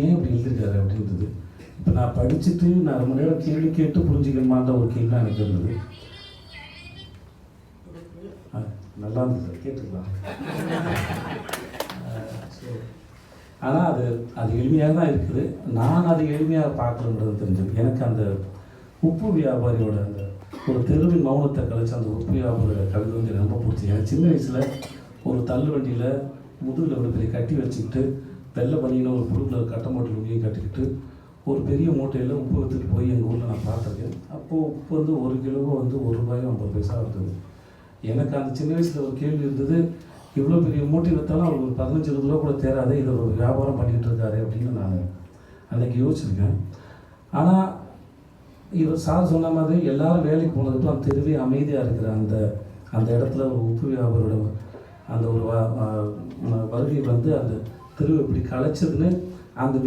ஏன் இப்படி எழுதியிருக்காரு அப்படின்றது. இப்போ நான் படிச்சுட்டு நான் ரொம்ப நேரம் கேள்வி கேட்டு புரிஞ்சுக்கணுமான்ற ஒரு கேள்வி தான் எனக்கு இருந்தது. நல்லா இருந்தது சார், கேட்டுக்கலாம். ஆனால் அது எளிமையாக தான் இருக்குது. நான் அது எளிமையாக பார்க்கலன்றது தெரிஞ்சது. எனக்கு அந்த உப்பு வியாபாரியோட அந்த ஒரு தெருவின் மௌனத்தை கழிச்சு அந்த உப்பு வியாபாரியோட கவிதை வந்து எனக்கு ரொம்ப பிடிச்சி. எனக்கு சின்ன வயசில் ஒரு தள்ளு வண்டியில் முதுகில் ஒரு பெரிய கட்டி வச்சுக்கிட்டு வெள்ளை பண்ணின்னு ஒரு புழுக்கில் கட்ட மூட்டை லுங்கியும் கட்டிக்கிட்டு ஒரு பெரிய மூட்டையில் உப்பு எடுத்துகிட்டு போய் எங்கள் ஊரில் நான் பார்த்துருக்கேன். அப்போது உப்பு வந்து 1 கிலோ வந்து ₹1.50 இருந்தது. எனக்கு அந்த சின்ன வயசில் ஒரு கேள்வி இருந்தது, இவ்வளோ பெரிய மூட்டை விற்றாலும் அவருக்கு ஒரு 15-20 ரூபா கூட தேராது, இதை ஒரு வியாபாரம் பண்ணிகிட்டு இருக்காரு அப்படின்னு நான் அன்றைக்கி யோசிச்சிருக்கேன். ஆனால் இவர் சார் சொன்ன மாதிரி எல்லாரும் வேலைக்கு போனதுக்கு அந்த தெருவே அமைதியாக இருக்கிற அந்த இடத்துல ஒரு உப்பு வியாபாரோட அந்த ஒரு வருகை வந்து அந்த தெருவை இப்படி கலைச்சதுன்னு அந்த விஷயம்